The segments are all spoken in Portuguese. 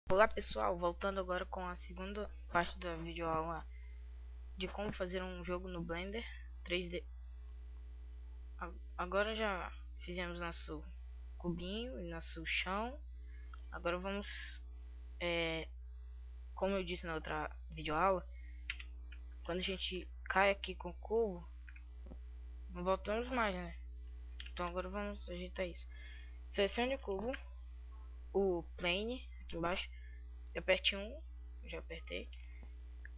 Olá pessoal, voltando agora com a segunda parte da videoaula de como fazer um jogo no Blender 3D. Agora já fizemos nosso cubinho e nosso chão. Agora vamos, como eu disse na outra videoaula, quando a gente cai aqui com o cubo, não voltamos mais, né? Então agora vamos ajeitar isso. Selecione o cubo, o plane aqui embaixo, e aperte 1, já apertei.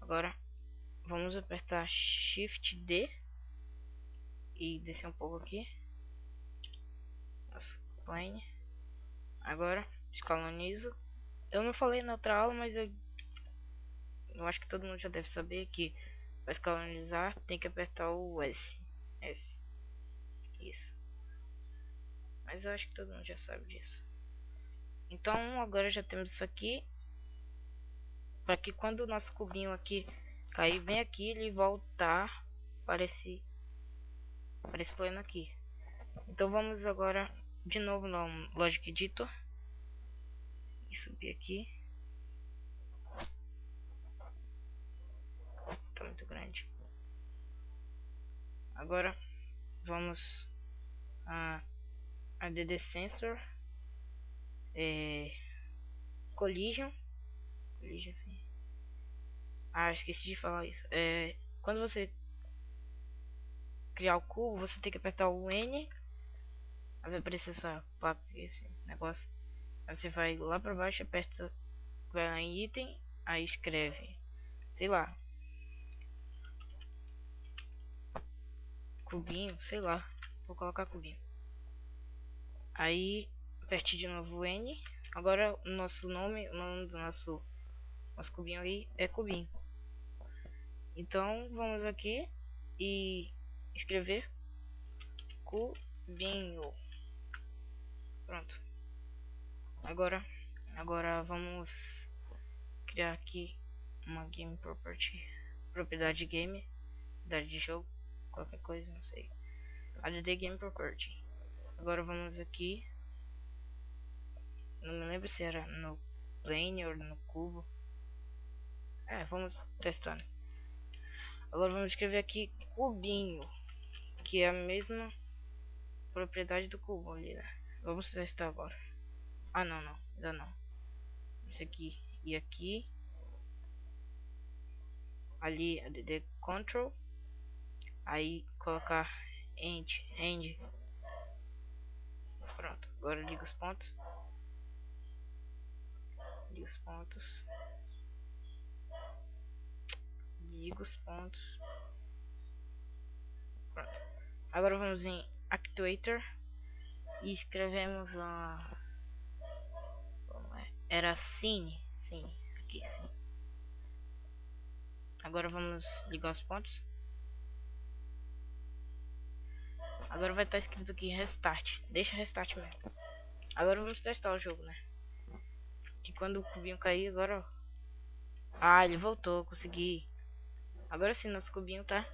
Agora vamos apertar Shift D e descer um pouco aqui. Plane. Agora escalonizo. Eu não falei na outra aula, mas eu acho que todo mundo já deve saber que para escalonizar tem que apertar o S. F. Isso. Mas eu acho que todo mundo já sabe disso. Então agora já temos isso aqui. Para que quando o nosso cubinho aqui cair bem aqui, ele voltar para esse plano aqui. Então vamos agora de novo no Logic Editor e subir aqui. Tá muito grande. Agora vamos a DD Sensor, Collision, sim. Esqueci de falar isso. Quando você criar o cubo, você tem que apertar o N. Aí vai aparecer esse negócio. Aí você vai lá pra baixo, aperta, vai lá em item, aí escreve, sei lá, cubinho, sei lá, vou colocar cubinho. Aí aperte de novo o N. Agora o nosso nome, o nome do nosso cubinho aí é cubinho. Então vamos aqui e escrever cubinho. Pronto. Agora vamos criar aqui uma game property, propriedade game, propriedade de jogo, qualquer coisa, não sei. Add game property. Agora vamos aqui. Não me lembro se era no plane ou no cubo. Vamos testando. Agora vamos escrever aqui cubinho, que é a mesma propriedade do cubo ali, né? Vamos testar agora. Não, ainda não. Isso aqui e aqui. Ali add control. Aí colocar end. Pronto, agora liga os pontos. Liga os pontos. Pronto. Agora vamos em Actuator e escrevemos era Scene. Sim, aqui sim. Agora vamos ligar os pontos. Agora vai estar escrito aqui Restart. Deixa Restart mesmo. Agora vamos testar o jogo, né? Que quando o cubinho cair, agora ele voltou, consegui. Agora sim, nosso cubinho tá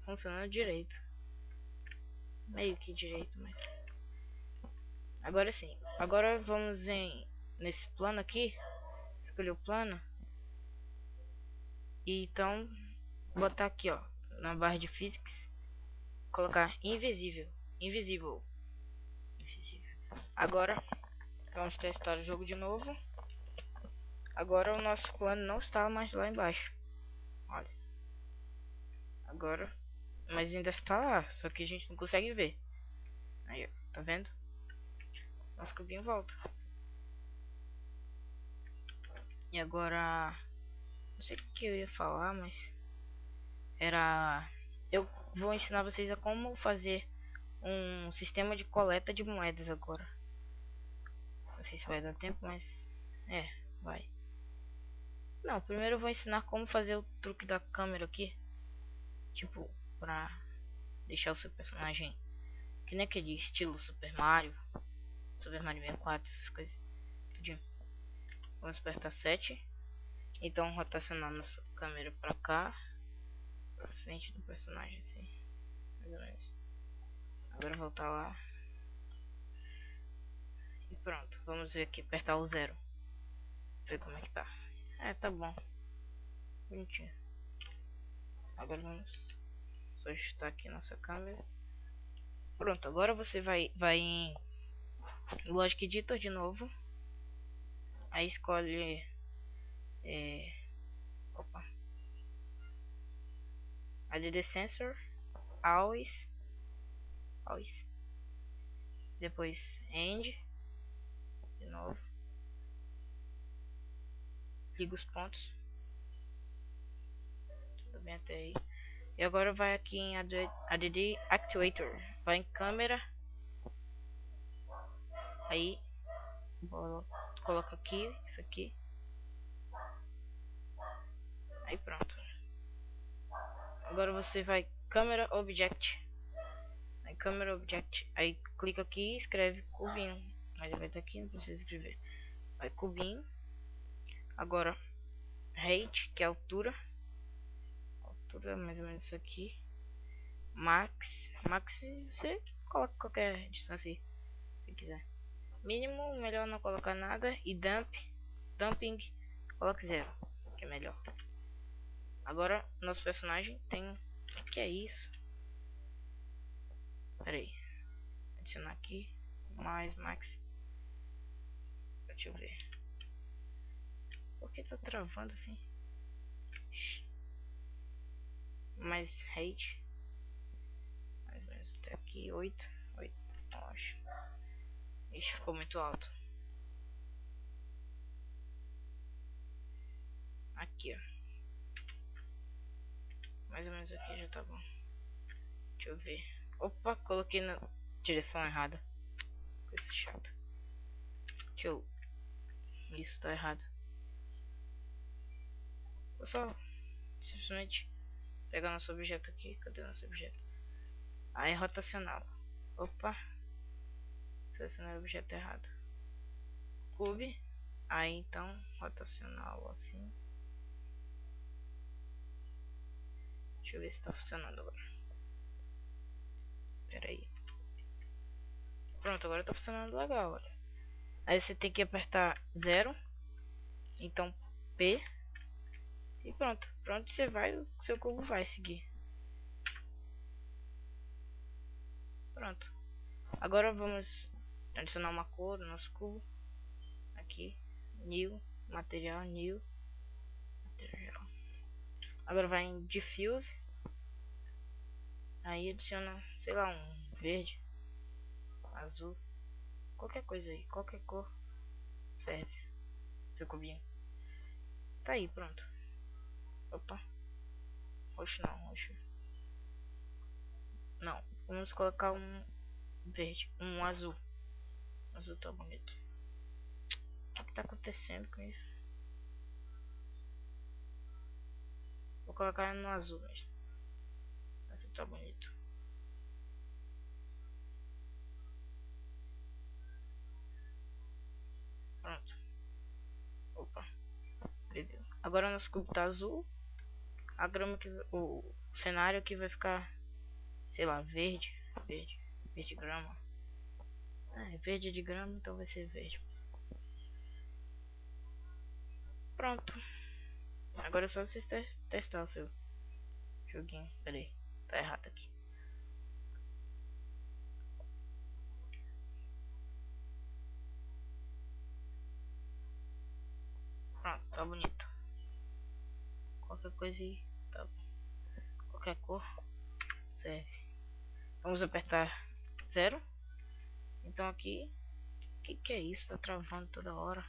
funcionando direito. Meio que direito, mas agora sim. Agora vamos nesse plano aqui. Escolher o plano. E então botar aqui, ó, na barra de Physics, colocar invisível. Agora vamos testar o jogo de novo. Agora o nosso plano não está mais lá embaixo. Olha. Agora, mas ainda está lá, só que a gente não consegue ver. Aí, ó, tá vendo? Nosso cubinho volta. E agora, não sei o que eu ia falar, mas eu vou ensinar vocês a como fazer um sistema de coleta de moedas agora. Não sei se vai dar tempo, mas vai. Não, primeiro eu vou ensinar como fazer o truque da câmera aqui. Tipo, pra deixar o seu personagem que nem aquele estilo Super Mario 64, essas coisas. Tudinho. Vamos apertar 7. Então rotacionar nossa câmera pra cá, pra frente do personagem, assim, mais ou menos. Agora voltar lá. E pronto, vamos ver aqui, apertar o 0. ver como é que tá. É, tá bom. Bonitinho. Agora vamos só ajustar aqui nossa câmera. Pronto, agora você vai em Logic Editor de novo. Aí escolhe opa, ADD Sensor, always, depois End, de novo, liga os pontos, tudo bem até aí. E agora vai aqui em ADD Actuator, vai em câmera, aí coloca aqui, isso aqui, aí pronto. Agora você vai câmera Object, aí câmera Object, aí clica aqui e escreve cubinho, mas vai estar aqui, não precisa escrever. Vai cubinho, agora height, que é altura mais ou menos isso aqui. Max você coloca qualquer distância aí, se quiser. Mínimo, melhor não colocar nada. E dumping, coloque 0, que é melhor. Agora, nosso personagem tem... O que é isso? Pera aí. Adicionar aqui. Mais max. Deixa eu ver. Por que tá travando assim? Mais height. Mais ou menos até aqui. 8, eu acho. Ixi, ficou muito alto. Aqui, ó. Mais ou menos aqui já tá bom. Deixa eu ver. Opa, coloquei na direção errada. Coisa chata. Deixa eu... Isso tá errado. Vou só simplesmente pegar nosso objeto aqui. Cadê nosso objeto? Aí rotacional. Opa. Selecionei o objeto errado. Cube. Aí então rotacional assim. Deixa eu ver se tá funcionando agora. Pera aí. Pronto, agora tá funcionando legal, olha. Aí você tem que apertar 0. Então P. E pronto. Pronto, você vai, o seu cubo vai seguir. Pronto. Agora vamos adicionar uma cor no nosso cubo. Aqui. New. Material. New. Material. Agora vai em Diffuse. Aí adiciona, sei lá, um verde. Azul. Qualquer coisa aí. Qualquer cor serve. Seu cubinho. Tá aí, pronto. Opa. Roxo não, roxo. Não. Vamos colocar um verde. Um azul. Azul tá bonito. O que tá acontecendo com isso? Vou colocar no azul mesmo. Azul tá bonito. Pronto. Opa. Beleza. Agora nosso cubo tá azul. A grama que... O cenário aqui vai ficar... Sei lá, verde. Verde grama. É verde de grama, então vai ser verde. Pronto. Agora é só vocês testar o seu joguinho. Pera aí. Tá errado aqui. Pronto, tá bonito. Qualquer coisa aí, tá bom. Qualquer cor serve. Vamos apertar 0. Então aqui, o que é isso? Tá travando toda hora.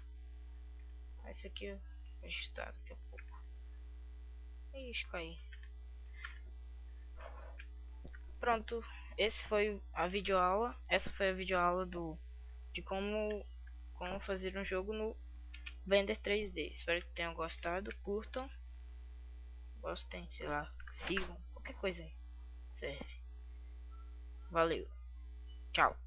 Esse aqui é ajustado daqui a pouco. Ixi, caí. Pronto, esse foi a videoaula. Essa foi a videoaula de como fazer um jogo no Blender 3D. Espero que tenham gostado, curtam, gostem, sei lá, sigam, qualquer coisa aí serve. Valeu, tchau.